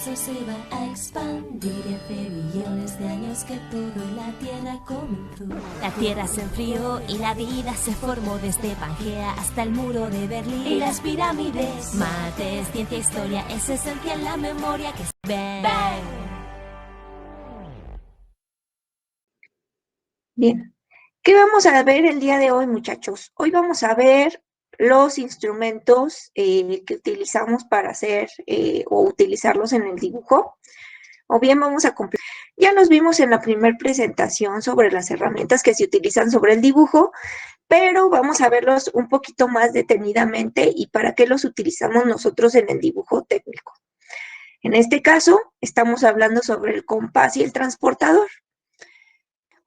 universo se va a expandir hace billones de años que todo en la Tierra comenzó. La Tierra se enfrió y la vida se formó desde Pangea hasta el muro de Berlín y las pirámides. Mates, ciencia, historia, es esencial la memoria que es Bang. Bang. Bien, ¿qué vamos a ver el día de hoy, muchachos? Hoy vamos a ver los instrumentos que utilizamos para hacer o utilizarlos en el dibujo, o bien vamos a completar. Ya los vimos en la primera presentación sobre las herramientas que se utilizan sobre el dibujo, pero vamos a verlos un poquito más detenidamente y para qué los utilizamos nosotros en el dibujo técnico. En este caso, estamos hablando sobre el compás y el transportador.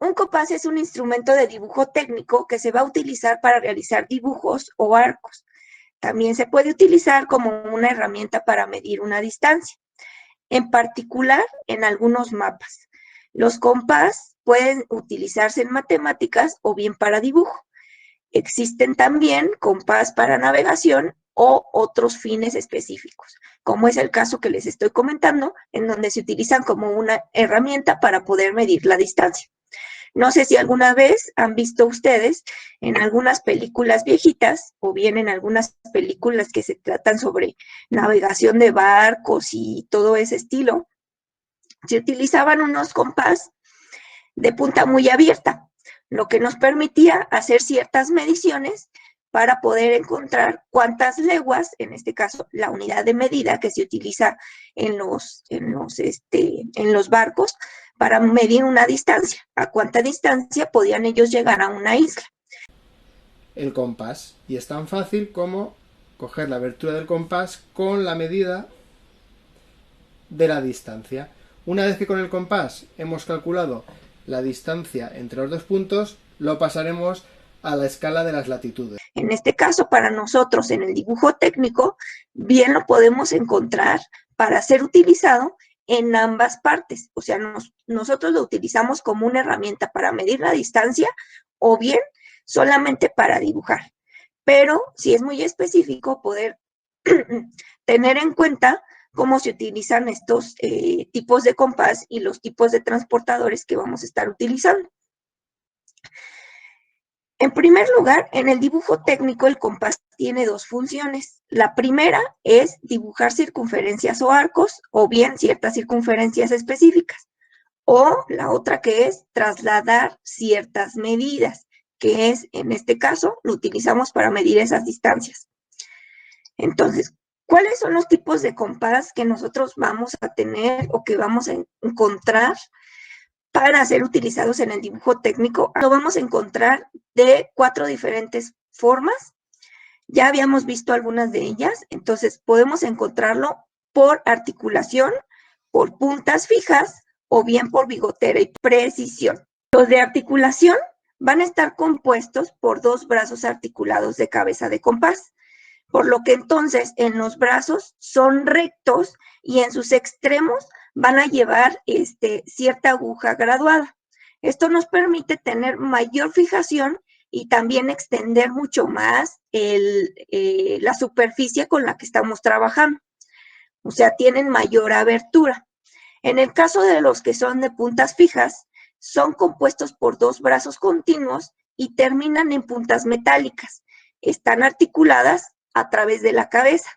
Un compás es un instrumento de dibujo técnico que se va a utilizar para realizar dibujos o arcos. También se puede utilizar como una herramienta para medir una distancia, en particular en algunos mapas. Los compás pueden utilizarse en matemáticas o bien para dibujo. Existen también compás para navegación o otros fines específicos, como es el caso que les estoy comentando, en donde se utilizan como una herramienta para poder medir la distancia. No sé si alguna vez han visto ustedes en algunas películas viejitas o bien en algunas películas que se tratan sobre navegación de barcos y todo ese estilo, se utilizaban unos compás de punta muy abierta, lo que nos permitía hacer ciertas mediciones para poder encontrar cuántas leguas, en este caso la unidad de medida que se utiliza en los barcos, para medir una distancia, a cuánta distancia podían ellos llegar a una isla. El compás, y es tan fácil como coger la abertura del compás con la medida de la distancia. Una vez que con el compás hemos calculado la distancia entre los dos puntos, lo pasaremos a la escala de las latitudes. En este caso, para nosotros en el dibujo técnico, bien lo podemos encontrar para ser utilizado en ambas partes. O sea, nosotros lo utilizamos como una herramienta para medir la distancia o bien solamente para dibujar. Pero si es muy específico, poder tener en cuenta cómo se utilizan estos tipos de compás y los tipos de transportadores que vamos a estar utilizando. En primer lugar, en el dibujo técnico el compás tiene dos funciones. La primera es dibujar circunferencias o arcos, o bien ciertas circunferencias específicas. O la otra que es trasladar ciertas medidas, que es, en este caso, lo utilizamos para medir esas distancias. Entonces, ¿cuáles son los tipos de compás que nosotros vamos a tener o que vamos a encontrar para ser utilizados en el dibujo técnico? Lo vamos a encontrar de 4 diferentes formas. Ya habíamos visto algunas de ellas, entonces podemos encontrarlo por articulación, por puntas fijas o bien por bigotera y precisión. Los de articulación van a estar compuestos por 2 brazos articulados de cabeza de compás, por lo que entonces en los brazos son rectos y en sus extremos van a llevar cierta aguja graduada. Esto nos permite tener mayor fijación y también extender mucho más la superficie con la que estamos trabajando. O sea, tienen mayor abertura. En el caso de los que son de puntas fijas, son compuestos por 2 brazos continuos y terminan en puntas metálicas. Están articuladas a través de la cabeza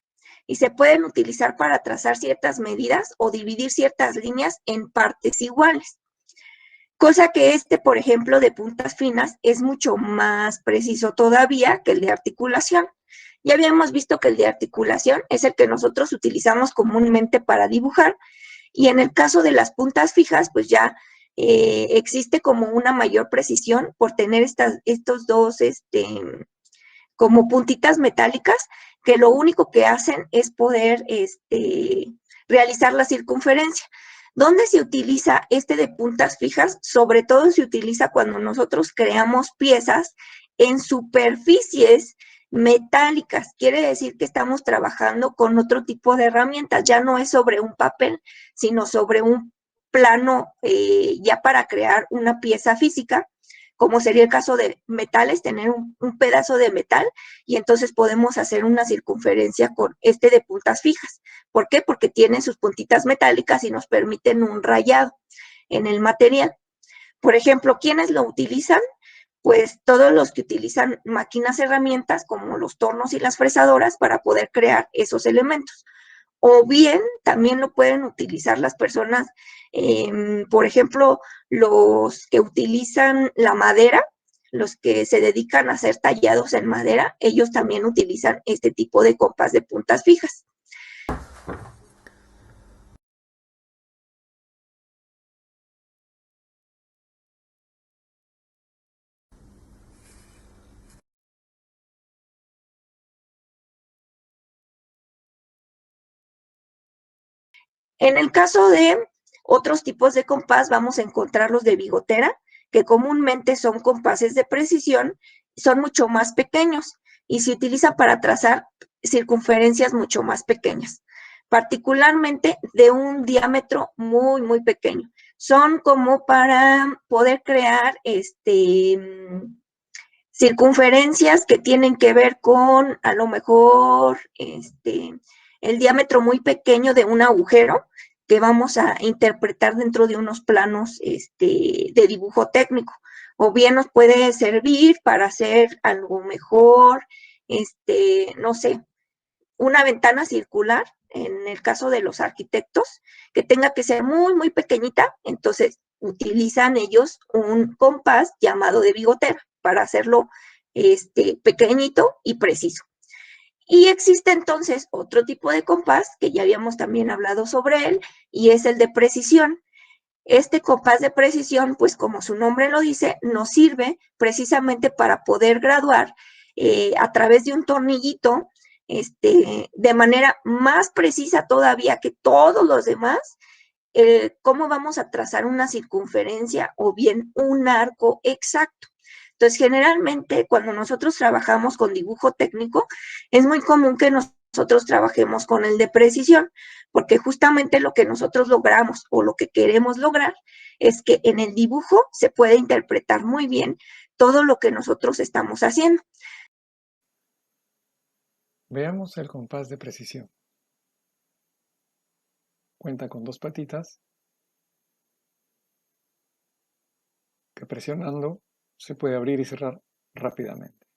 y se pueden utilizar para trazar ciertas medidas o dividir ciertas líneas en partes iguales. Cosa que por ejemplo, de puntas finas es mucho más preciso todavía que el de articulación. Ya habíamos visto que el de articulación es el que nosotros utilizamos comúnmente para dibujar y en el caso de las puntas fijas, pues ya existe como una mayor precisión por tener estos dos como puntitas metálicas que lo único que hacen es poder realizar la circunferencia. ¿Dónde se utiliza de puntas fijas? Sobre todo se utiliza cuando nosotros creamos piezas en superficies metálicas. Quiere decir que estamos trabajando con otro tipo de herramientas. Ya no es sobre un papel, sino sobre un plano ya para crear una pieza física, como sería el caso de metales, tener un pedazo de metal y entonces podemos hacer una circunferencia con de puntas fijas. ¿Por qué? Porque tiene sus puntitas metálicas y nos permiten un rayado en el material. Por ejemplo, ¿quiénes lo utilizan? Pues todos los que utilizan máquinas herramientas como los tornos y las fresadoras para poder crear esos elementos. O bien también lo pueden utilizar las personas, por ejemplo, los que utilizan la madera, los que se dedican a hacer tallados en madera, ellos también utilizan este tipo de compás de puntas fijas. En el caso de otros tipos de compás, vamos a encontrar los de bigotera, que comúnmente son compases de precisión, son mucho más pequeños y se utilizan para trazar circunferencias mucho más pequeñas, particularmente de un diámetro muy, muy pequeño. Son como para poder crear circunferencias que tienen que ver con a lo mejor el diámetro muy pequeño de un agujero que vamos a interpretar dentro de unos planos de dibujo técnico. O bien nos puede servir para hacer algo mejor, no sé, una ventana circular, en el caso de los arquitectos, que tenga que ser muy, muy pequeñita, entonces utilizan ellos un compás llamado de bigotera para hacerlo pequeñito y preciso. Y existe entonces otro tipo de compás, que ya habíamos también hablado sobre él, y es el de precisión. Este compás de precisión, pues como su nombre lo dice, nos sirve precisamente para poder graduar a través de un tornillito, de manera más precisa todavía que todos los demás, cómo vamos a trazar una circunferencia o bien un arco exacto. Entonces, generalmente cuando nosotros trabajamos con dibujo técnico, es muy común que nosotros trabajemos con el de precisión, porque justamente lo que nosotros logramos o lo que queremos lograr es que en el dibujo se puede interpretar muy bien todo lo que nosotros estamos haciendo. Veamos el compás de precisión. Cuenta con dos patitas que presionando se puede abrir y cerrar rápidamente.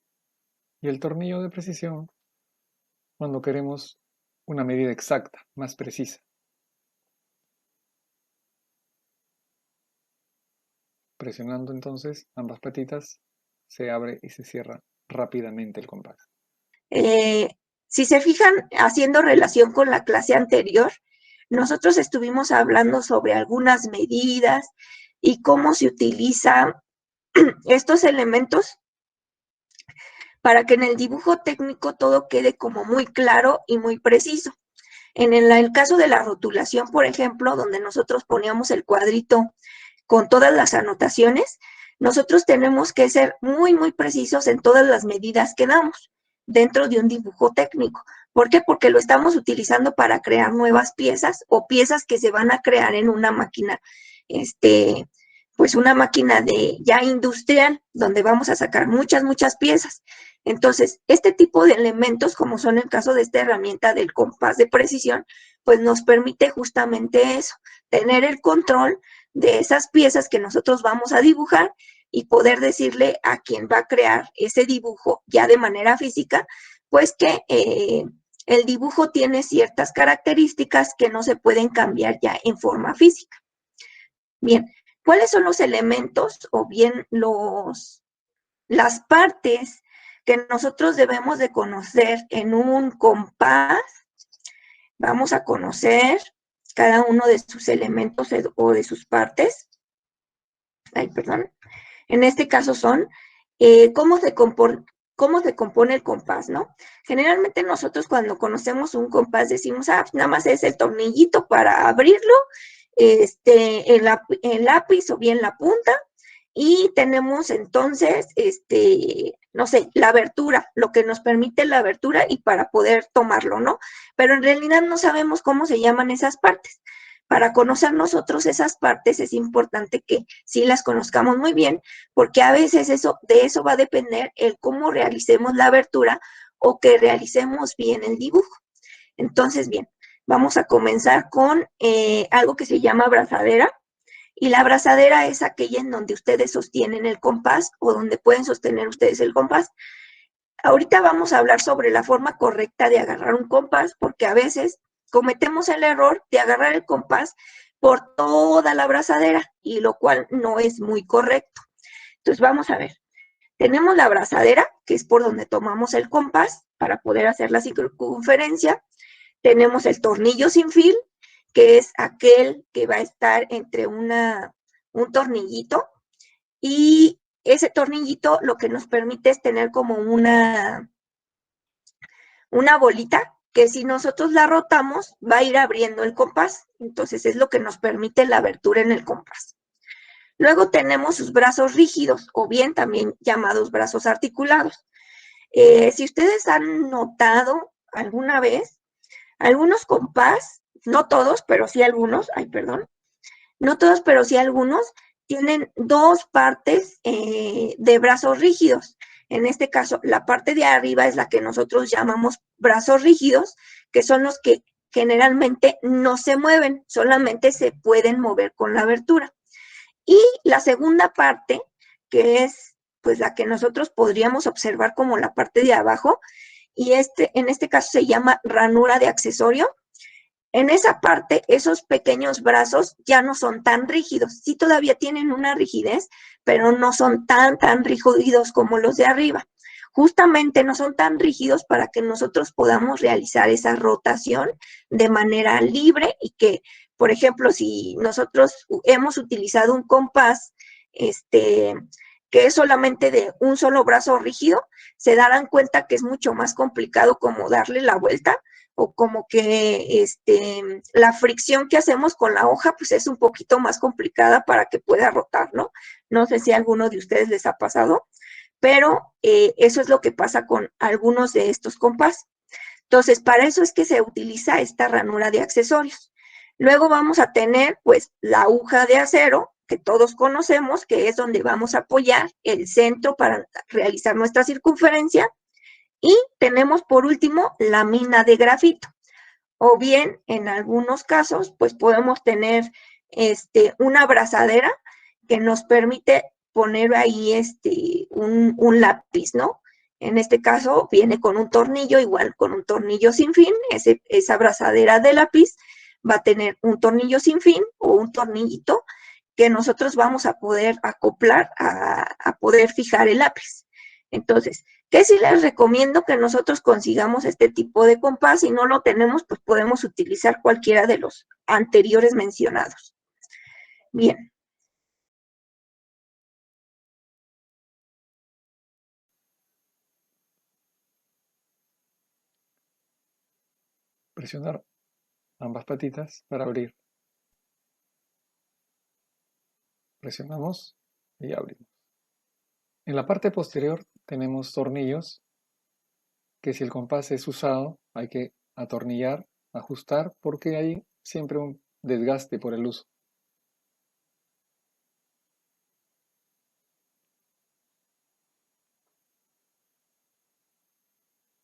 Y el tornillo de precisión cuando queremos una medida exacta, más precisa. Presionando entonces ambas patitas se abre y se cierra rápidamente el compás. Si se fijan, haciendo relación con la clase anterior, nosotros estuvimos hablando sobre algunas medidas y cómo se utilizan estos elementos para que en el dibujo técnico todo quede como muy claro y muy preciso. En el caso de la rotulación, por ejemplo, donde nosotros poníamos el cuadrito con todas las anotaciones, nosotros tenemos que ser muy, muy precisos en todas las medidas que damos dentro de un dibujo técnico. ¿Por qué? Porque lo estamos utilizando para crear nuevas piezas o piezas que se van a crear en una máquina, pues una máquina de ya industrial, donde vamos a sacar muchas, muchas piezas. Entonces, este tipo de elementos, como son el caso de esta herramienta del compás de precisión, pues nos permite justamente eso, tener el control de esas piezas que nosotros vamos a dibujar y poder decirle a quien va a crear ese dibujo ya de manera física, pues que el dibujo tiene ciertas características que no se pueden cambiar ya en forma física. Bien, ¿cuáles son los elementos o bien las partes que nosotros debemos de conocer en un compás? Vamos a conocer cada uno de sus elementos o de sus partes. Ay, perdón. En este caso son cómo se compone el compás, ¿no? Generalmente nosotros cuando conocemos un compás decimos, nada más es el tornillito para abrirlo, el lápiz o bien la punta, y tenemos entonces, no sé, la abertura, lo que nos permite la abertura y para poder tomarlo, ¿no? Pero en realidad no sabemos cómo se llaman esas partes. para conocer nosotros esas partes es importante que sí las conozcamos muy bien, porque a veces de eso va a depender el cómo realicemos la abertura o que realicemos bien el dibujo. Entonces, bien, vamos a comenzar con algo que se llama abrazadera. Y la abrazadera es aquella en donde ustedes sostienen el compás o donde pueden sostener ustedes el compás. Ahorita vamos a hablar sobre la forma correcta de agarrar un compás, porque a veces cometemos el error de agarrar el compás por toda la abrazadera, y lo cual no es muy correcto. Entonces vamos a ver. Tenemos la abrazadera, que es por donde tomamos el compás para poder hacer la circunferencia. Tenemos el tornillo sin fil, que es aquel que va a estar entre un tornillito, y ese tornillito lo que nos permite es tener como una bolita que si nosotros la rotamos va a ir abriendo el compás. Entonces es lo que nos permite la abertura en el compás. Luego tenemos sus brazos rígidos o bien también llamados brazos articulados. Si ustedes han notado alguna vez, algunos compás, no todos, pero sí algunos, no todos, pero sí algunos, tienen dos partes de brazos rígidos. En este caso, la parte de arriba es la que nosotros llamamos brazos rígidos, que son los que generalmente no se mueven, solamente se pueden mover con la abertura. Y la segunda parte, que es pues la que nosotros podríamos observar como la parte de abajo, y en este caso se llama ranura de accesorio. En esa parte, esos pequeños brazos ya no son tan rígidos. Sí todavía tienen una rigidez, pero no son tan rígidos como los de arriba. Justamente no son tan rígidos para que nosotros podamos realizar esa rotación de manera libre y que, por ejemplo, si nosotros hemos utilizado un compás, que es solamente de un solo brazo rígido, se darán cuenta que es mucho más complicado como darle la vuelta, o como que la fricción que hacemos con la hoja pues es un poquito más complicada para que pueda rotar, ¿no? No sé si a alguno de ustedes les ha pasado, pero eso es lo que pasa con algunos de estos compás. Entonces, para eso es que se utiliza esta ranura de accesorios. Luego vamos a tener pues la aguja de acero, que todos conocemos, que es donde vamos a apoyar el centro para realizar nuestra circunferencia. Y tenemos por último la mina de grafito. O bien, en algunos casos, pues podemos tener una abrazadera que nos permite poner ahí un lápiz, ¿no? En este caso viene con un tornillo, igual con un tornillo sin fin. Esa abrazadera de lápiz va a tener un tornillo sin fin o un tornillito que nosotros vamos a poder acoplar a poder fijar el lápiz. Entonces, ¿qué sí les recomiendo? Que nosotros consigamos este tipo de compás. Si no lo tenemos, pues podemos utilizar cualquiera de los anteriores mencionados. Bien. Presionar ambas patitas para abrir. Presionamos y abrimos. En la parte posterior tenemos tornillos que si el compás es usado hay que atornillar, ajustar, porque hay siempre un desgaste por el uso.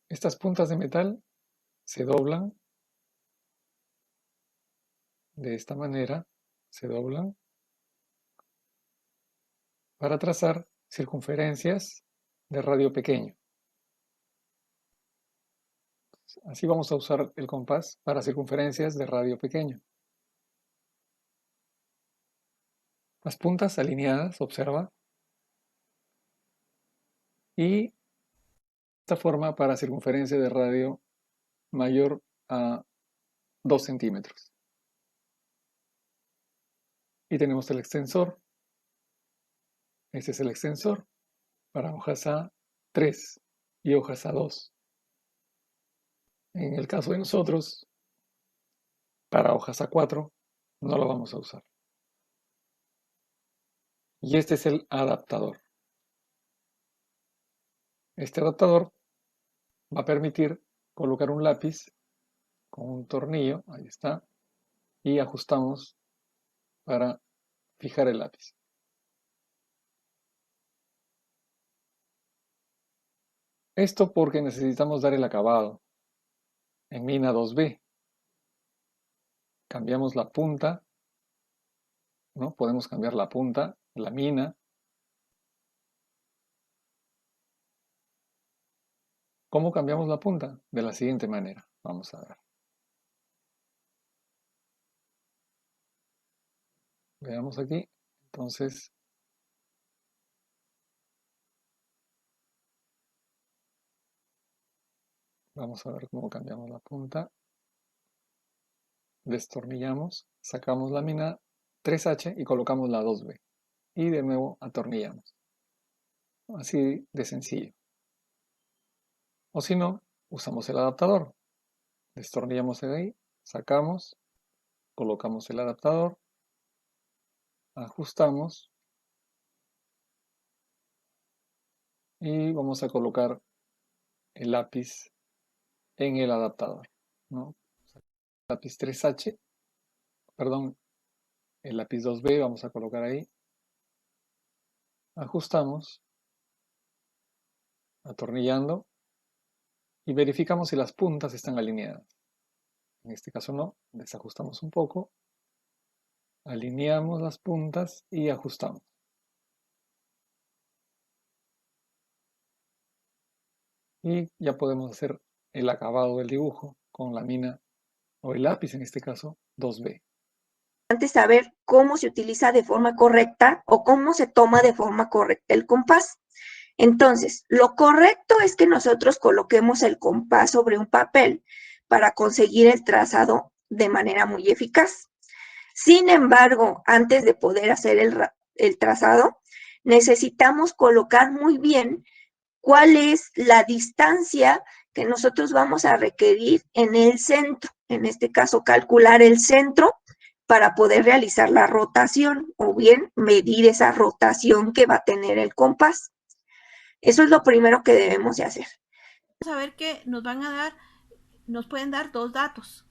Estas puntas de metal se doblan de esta manera, se doblan para trazar circunferencias de radio pequeño. Así vamos a usar el compás para circunferencias de radio pequeño. Las puntas alineadas, observa. Y esta forma para circunferencia de radio mayor a 2 centímetros. Y tenemos el extensor. Este es el extensor para hojas A3 y hojas A2. En el caso de nosotros, para hojas A4 no lo vamos a usar. Y este es el adaptador. Este adaptador va a permitir colocar un lápiz con un tornillo, ahí está, y ajustamos para fijar el lápiz. Esto porque necesitamos dar el acabado. En mina 2B cambiamos la punta, ¿no? Podemos cambiar la punta, la mina. ¿Cómo cambiamos la punta? De la siguiente manera. Vamos a ver. Veamos aquí. Entonces, vamos a ver cómo cambiamos la punta. Destornillamos, sacamos la mina 3H y colocamos la 2B. Y de nuevo atornillamos. Así de sencillo. O si no, usamos el adaptador. Destornillamos ahí, sacamos, colocamos el adaptador, ajustamos y vamos a colocar el lápiz en el adaptador, ¿no? Lápiz 3H, perdón, el lápiz 2B vamos a colocar ahí, ajustamos, atornillando y verificamos si las puntas están alineadas. En este caso no, desajustamos un poco, alineamos las puntas y ajustamos. Y ya podemos hacer el acabado del dibujo con la mina o el lápiz, en este caso 2B. Antes saber cómo se utiliza de forma correcta o cómo se toma de forma correcta el compás. Entonces, lo correcto es que nosotros coloquemos el compás sobre un papel para conseguir el trazado de manera muy eficaz. Sin embargo, antes de poder hacer el trazado, necesitamos colocar muy bien cuál es la distancia que nosotros vamos a requerir en el centro. En este caso, calcular el centro para poder realizar la rotación o bien medir esa rotación que va a tener el compás. Eso es lo primero que debemos de hacer. Vamos a ver que nos pueden dar dos datos.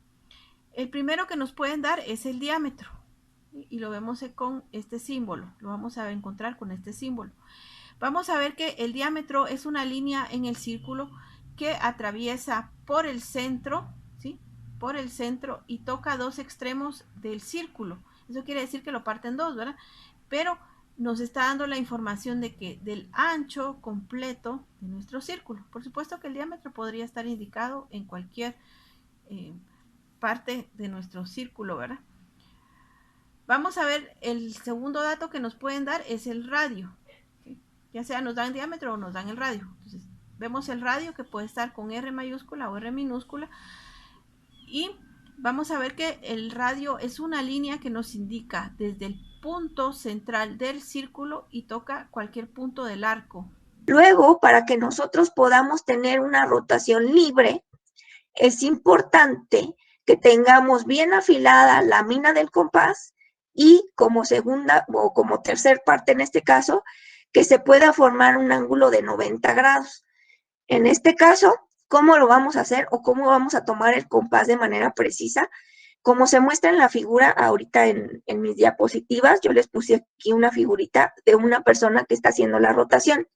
El primero que nos pueden dar es el diámetro y lo vemos con este símbolo, lo vamos a encontrar con este símbolo. Vamos a ver que el diámetro es una línea en el círculo que atraviesa por el centro, ¿sí? Por el centro y toca dos extremos del círculo. Eso quiere decir que lo parte en dos, ¿verdad? Pero nos está dando la información de que del ancho completo de nuestro círculo. Por supuesto que el diámetro podría estar indicado en cualquier parte de nuestro círculo, ¿verdad? Vamos a ver, el segundo dato que nos pueden dar es el radio. Ya sea nos dan diámetro o nos dan el radio. Entonces, vemos el radio que puede estar con R mayúscula o R minúscula. Y vamos a ver que el radio es una línea que nos indica desde el punto central del círculo y toca cualquier punto del arco. Luego, para que nosotros podamos tener una rotación libre, es importante que tengamos bien afilada la mina del compás y como segunda o como tercer parte en este caso, que se pueda formar un ángulo de 90 grados. En este caso, ¿cómo lo vamos a hacer o cómo vamos a tomar el compás de manera precisa? Como se muestra en la figura ahorita en mis diapositivas, yo les puse aquí una figurita de una persona que está haciendo la rotación.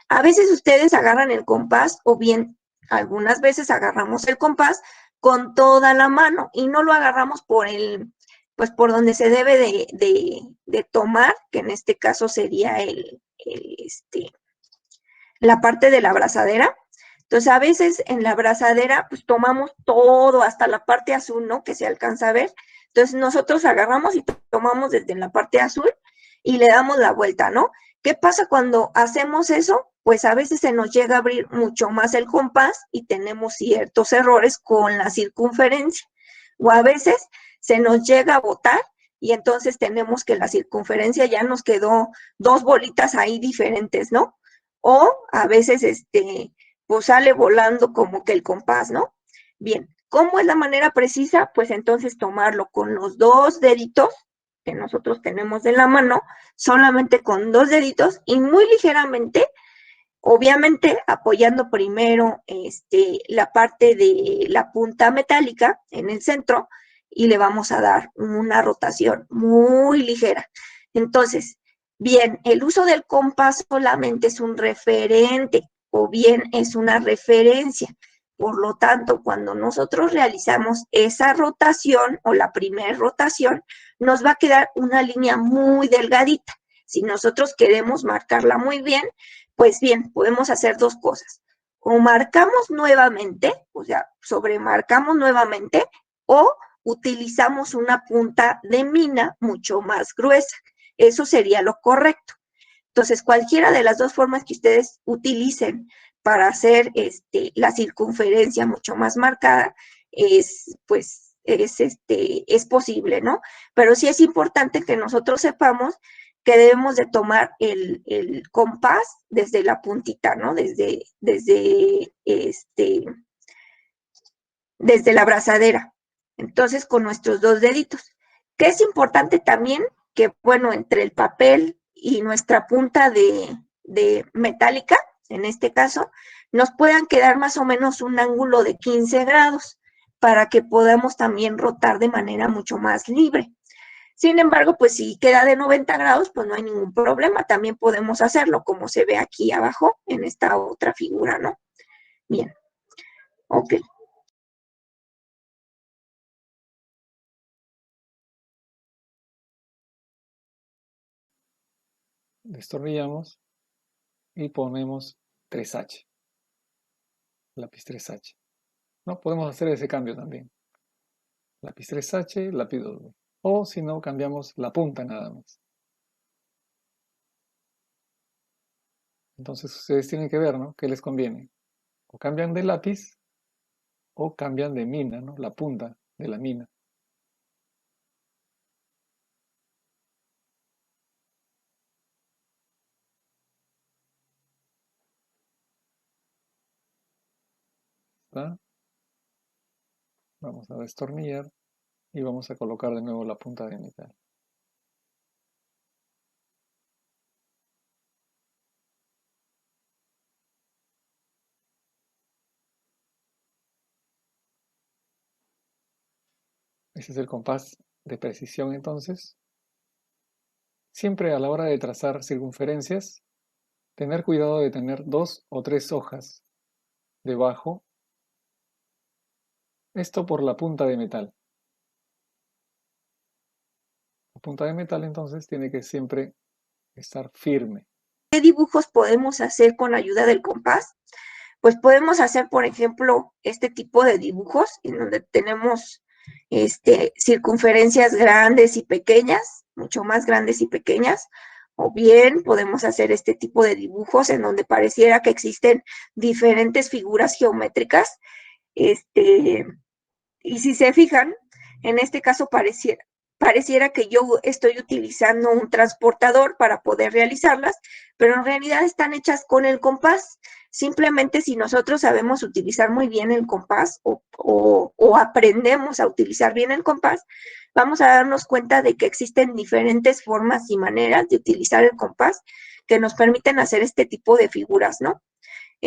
A veces ustedes agarran el compás o bien algunas veces agarramos el compás con toda la mano y no lo agarramos por por donde se debe de tomar, que en este caso sería la parte de la abrazadera. Entonces, a veces en la abrazadera, pues tomamos todo, hasta la parte azul, ¿no? Que se alcanza a ver. Entonces, nosotros agarramos y tomamos desde la parte azul y le damos la vuelta, ¿no? ¿Qué pasa cuando hacemos eso? Pues a veces se nos llega a abrir mucho más el compás y tenemos ciertos errores con la circunferencia. O a veces se nos llega a botar y entonces tenemos que la circunferencia ya nos quedó dos bolitas ahí diferentes, ¿no? O a veces pues sale volando como que el compás, ¿no? Bien, ¿cómo es la manera precisa? Pues entonces tomarlo con los dos deditos que nosotros tenemos en la mano, solamente con dos deditos y muy ligeramente, obviamente apoyando primero la parte de la punta metálica en el centro y le vamos a dar una rotación muy ligera. Entonces, bien, el uso del compás solamente es un referente o bien es una referencia. Por lo tanto, cuando nosotros realizamos esa rotación o la primera rotación, nos va a quedar una línea muy delgadita. Si nosotros queremos marcarla muy bien, pues bien, podemos hacer dos cosas. O marcamos nuevamente, o sea, sobremarcamos nuevamente, o utilizamos una punta de mina mucho más gruesa. Eso sería lo correcto. Entonces, cualquiera de las dos formas que ustedes utilicen para hacer la circunferencia mucho más marcada es posible, ¿no? Pero sí es importante que nosotros sepamos que debemos de tomar el compás desde la puntita, ¿no? Desde la abrazadera. Entonces, con nuestros dos deditos. Que es importante también que, bueno, entre el papel y nuestra punta de metálica, en este caso, nos puedan quedar más o menos un ángulo de 15 grados para que podamos también rotar de manera mucho más libre. Sin embargo, pues si queda de 90 grados, pues no hay ningún problema. También podemos hacerlo como se ve aquí abajo en esta otra figura, ¿no? Bien, ok. Destornillamos y ponemos 3H, lápiz 3H. No, podemos hacer ese cambio también. Lápiz 3H, lápiz 2B. O si no, cambiamos la punta nada más. Entonces ustedes tienen que ver, ¿no? ¿Qué les conviene? O cambian de lápiz o cambian de mina, ¿no? La punta de la mina. ¿Está? Vamos a destornillar y vamos a colocar de nuevo la punta de metal. Ese es el compás de precisión entonces. Siempre a la hora de trazar circunferencias, tener cuidado de tener 2 o 3 hojas debajo. Esto por la punta de metal. La punta de metal entonces tiene que siempre estar firme. ¿Qué dibujos podemos hacer con ayuda del compás? Pues podemos hacer, por ejemplo, este tipo de dibujos en donde tenemos circunferencias grandes y pequeñas, mucho más grandes y pequeñas, o bien podemos hacer este tipo de dibujos en donde pareciera que existen diferentes figuras geométricas, y si se fijan, en este caso pareciera que yo estoy utilizando un transportador para poder realizarlas, pero en realidad están hechas con el compás. Simplemente si nosotros sabemos utilizar muy bien el compás o aprendemos a utilizar bien el compás, vamos a darnos cuenta de que existen diferentes formas y maneras de utilizar el compás que nos permiten hacer este tipo de figuras, ¿no?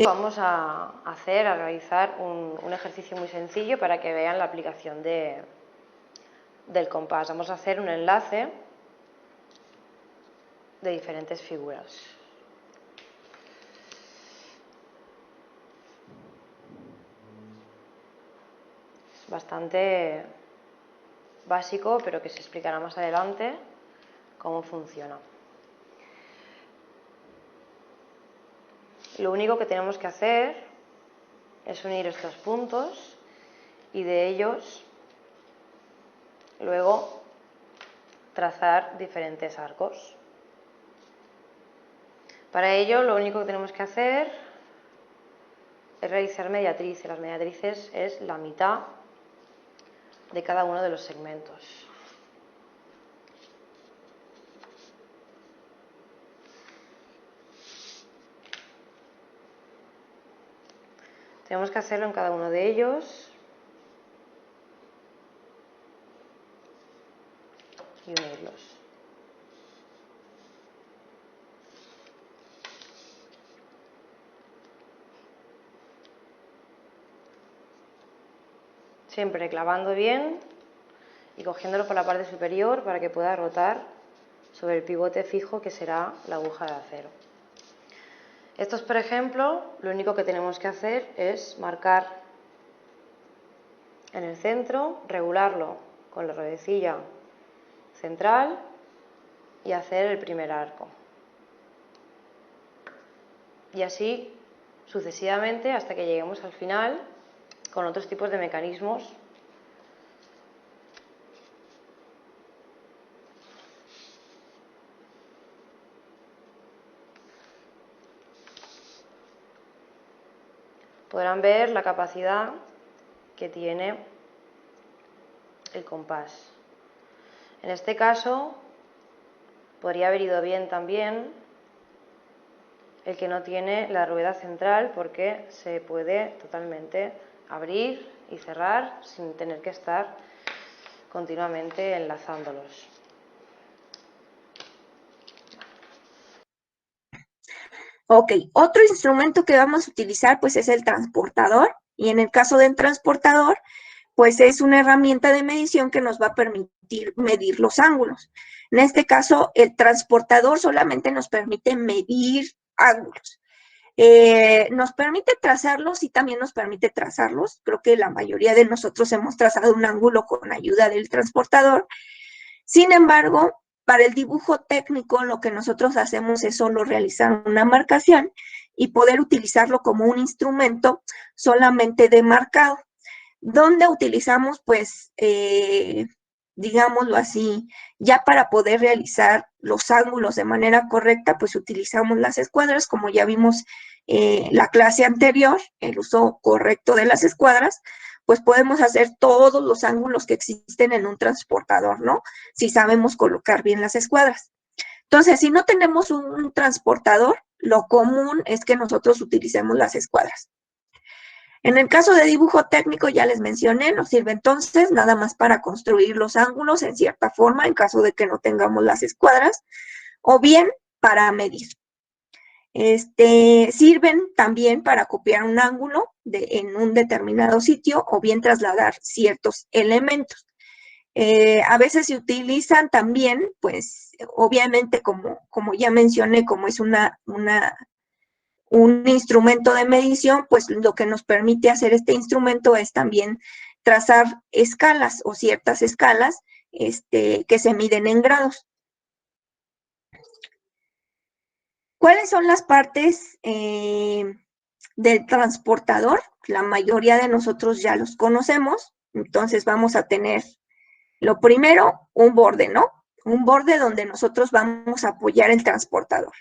Vamos a realizar un ejercicio muy sencillo para que vean la aplicación del compás. Vamos a hacer un enlace de diferentes figuras. Es bastante básico, pero que se explicará más adelante cómo funciona. Lo único que tenemos que hacer es unir estos puntos y de ellos luego trazar diferentes arcos. Para ello lo único que tenemos que hacer es realizar mediatrices. Las mediatrices es la mitad de cada uno de los segmentos. Tenemos que hacerlo en cada uno de ellos y unirlos. Siempre clavando bien y cogiéndolo por la parte superior para que pueda rotar sobre el pivote fijo que será la aguja de acero. Esto es, por ejemplo, lo único que tenemos que hacer es marcar en el centro, regularlo con la ruedecilla central y hacer el primer arco. Y así sucesivamente hasta que lleguemos al final con otros tipos de mecanismos. Podrán ver la capacidad que tiene el compás. En este caso, podría haber ido bien también el que no tiene la rueda central, porque se puede totalmente abrir y cerrar sin tener que estar continuamente enlazándolos. Ok, otro instrumento que vamos a utilizar pues es el transportador, y en el caso del transportador pues es una herramienta de medición que nos va a permitir medir los ángulos. En este caso el transportador solamente nos permite medir ángulos. Nos permite trazarlos y también nos permite trazarlos. Creo que la mayoría de nosotros hemos trazado un ángulo con ayuda del transportador. Sin embargo, para el dibujo técnico, lo que nosotros hacemos es solo realizar una marcación y poder utilizarlo como un instrumento solamente de marcado, donde utilizamos, pues, digámoslo así, ya para poder realizar los ángulos de manera correcta, pues utilizamos las escuadras, como ya vimos la clase anterior, el uso correcto de las escuadras, pues podemos hacer todos los ángulos que existen en un transportador, ¿no? Si sabemos colocar bien las escuadras. Entonces, si no tenemos un transportador, lo común es que nosotros utilicemos las escuadras. En el caso de dibujo técnico, ya les mencioné, nos sirve entonces nada más para construir los ángulos en cierta forma, en caso de que no tengamos las escuadras, o bien para medir. Sirven también para copiar un ángulo en un determinado sitio o bien trasladar ciertos elementos. A veces se utilizan también, pues, obviamente, como ya mencioné, como es un instrumento de medición, pues lo que nos permite hacer este instrumento es también trazar escalas o ciertas escalas que se miden en grados. ¿Cuáles son las partes del transportador? La mayoría de nosotros ya los conocemos, entonces vamos a tener, lo primero, un borde, ¿no? Un borde donde nosotros vamos a apoyar el transportador.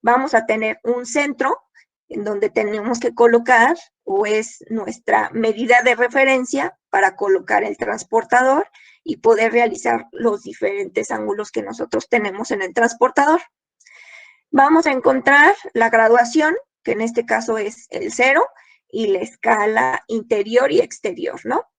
Vamos a tener un centro en donde tenemos que colocar, o es nuestra medida de referencia para colocar el transportador y poder realizar los diferentes ángulos que nosotros tenemos en el transportador. Vamos a encontrar la graduación, que en este caso es el 0, y la escala interior y exterior, ¿no?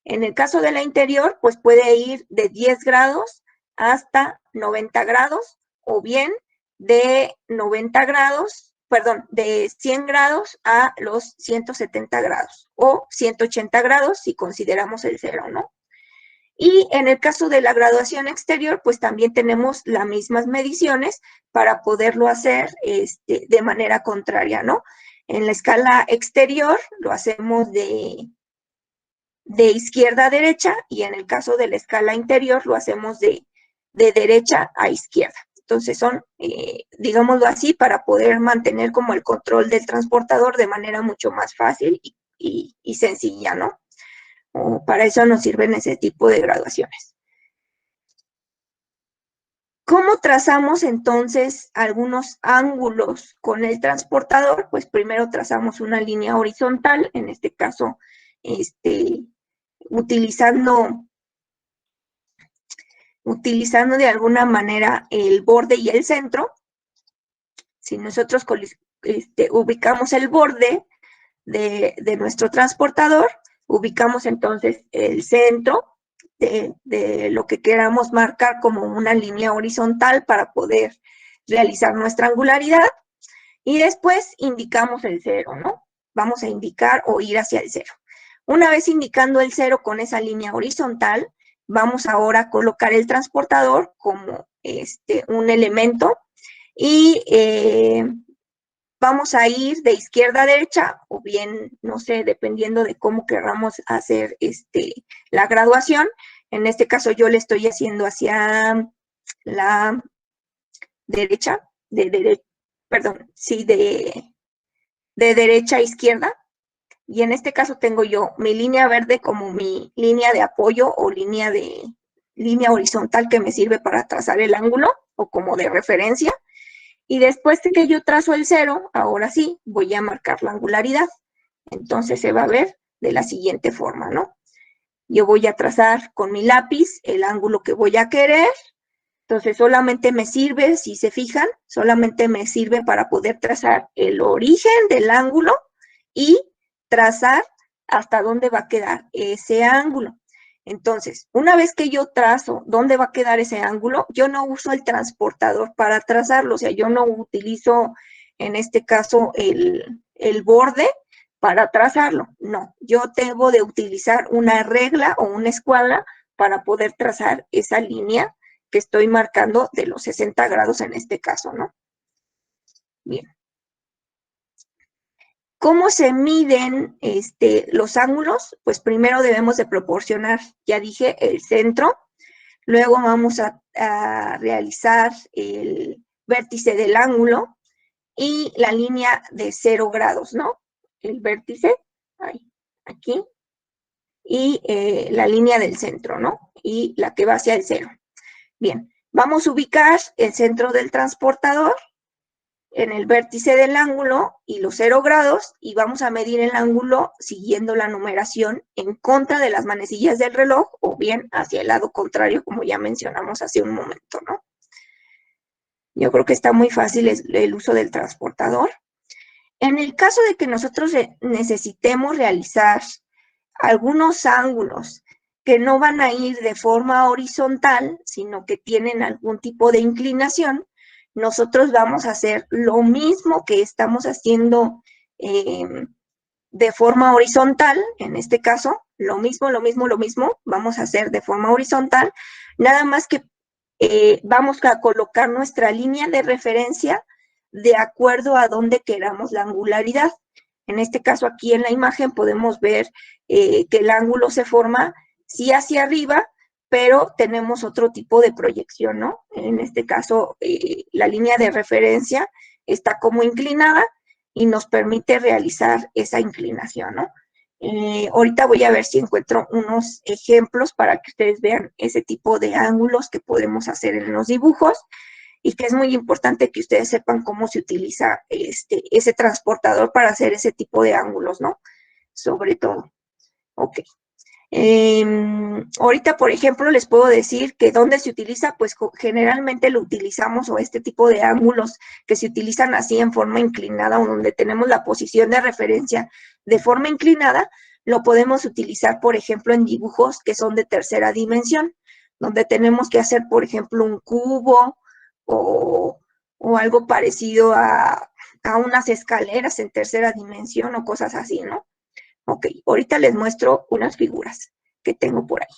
En el caso de la interior, pues puede ir de 10 grados hasta 90 grados, o bien de 90 grados, perdón, de 100 grados a los 170 grados, o 180 grados si consideramos el 0, ¿no? Y en el caso de la graduación exterior, pues también tenemos las mismas mediciones para poderlo hacer de manera contraria, ¿no? En la escala exterior lo hacemos de izquierda a derecha, y en el caso de la escala interior lo hacemos de derecha a izquierda. Entonces son, digámoslo así, para poder mantener como el control del transportador de manera mucho más fácil y sencilla, ¿no? O para eso nos sirven ese tipo de graduaciones. ¿Cómo trazamos entonces algunos ángulos con el transportador? Pues primero trazamos una línea horizontal, en este caso, utilizando de alguna manera el borde y el centro. Si nosotros ubicamos el borde de nuestro transportador, ubicamos entonces el centro de lo que queramos marcar como una línea horizontal para poder realizar nuestra angularidad, y después indicamos el 0, ¿no? Vamos a indicar o ir hacia el 0. Una vez indicando el 0 con esa línea horizontal, vamos ahora a colocar el transportador como un elemento y vamos a ir de izquierda a derecha, o bien, no sé, dependiendo de cómo queramos hacer la graduación. En este caso yo le estoy haciendo hacia la derecha, de derecha a izquierda. Y en este caso tengo yo mi línea verde como mi línea de apoyo o línea horizontal que me sirve para trazar el ángulo o como de referencia. Y después de que yo trazo el 0, ahora sí, voy a marcar la angularidad. Entonces se va a ver de la siguiente forma, ¿no? Yo voy a trazar con mi lápiz el ángulo que voy a querer. Entonces solamente me sirve, si se fijan, solamente me sirve para poder trazar el origen del ángulo y trazar hasta dónde va a quedar ese ángulo. Entonces, una vez que yo trazo dónde va a quedar ese ángulo, yo no uso el transportador para trazarlo, o sea, yo no utilizo en este caso el borde para trazarlo, no, yo debo de utilizar una regla o una escuadra para poder trazar esa línea que estoy marcando de los 60 grados en este caso, ¿no? Bien. ¿Cómo se miden los ángulos? Pues primero debemos de proporcionar, ya dije, el centro. Luego vamos a realizar el vértice del ángulo y la línea de 0 grados, ¿no? El vértice, ahí, aquí, y la línea del centro, ¿no? Y la que va hacia el 0. Bien, vamos a ubicar el centro del transportador en el vértice del ángulo y los 0 grados y vamos a medir el ángulo siguiendo la numeración en contra de las manecillas del reloj o bien hacia el lado contrario, como ya mencionamos hace un momento, ¿no? Yo creo que está muy fácil el uso del transportador. En el caso de que nosotros necesitemos realizar algunos ángulos que no van a ir de forma horizontal, sino que tienen algún tipo de inclinación, nosotros vamos a hacer lo mismo que estamos haciendo de forma horizontal, en este caso, lo mismo, vamos a hacer de forma horizontal, nada más que vamos a colocar nuestra línea de referencia de acuerdo a donde queramos la angularidad. En este caso, aquí en la imagen podemos ver que el ángulo se forma sí hacia arriba, pero tenemos otro tipo de proyección, ¿no? En este caso, la línea de referencia está como inclinada y nos permite realizar esa inclinación, ¿no? Ahorita voy a ver si encuentro unos ejemplos para que ustedes vean ese tipo de ángulos que podemos hacer en los dibujos y que es muy importante que ustedes sepan cómo se utiliza ese transportador para hacer ese tipo de ángulos, ¿no? Sobre todo. Ok. Ahorita, por ejemplo, les puedo decir que dónde se utiliza, pues generalmente lo utilizamos o este tipo de ángulos que se utilizan así en forma inclinada o donde tenemos la posición de referencia de forma inclinada, lo podemos utilizar, por ejemplo, en dibujos que son de tercera dimensión, donde tenemos que hacer, por ejemplo, un cubo o algo parecido a unas escaleras en tercera dimensión o cosas así, ¿no? Ok, ahorita les muestro unas figuras que tengo por ahí.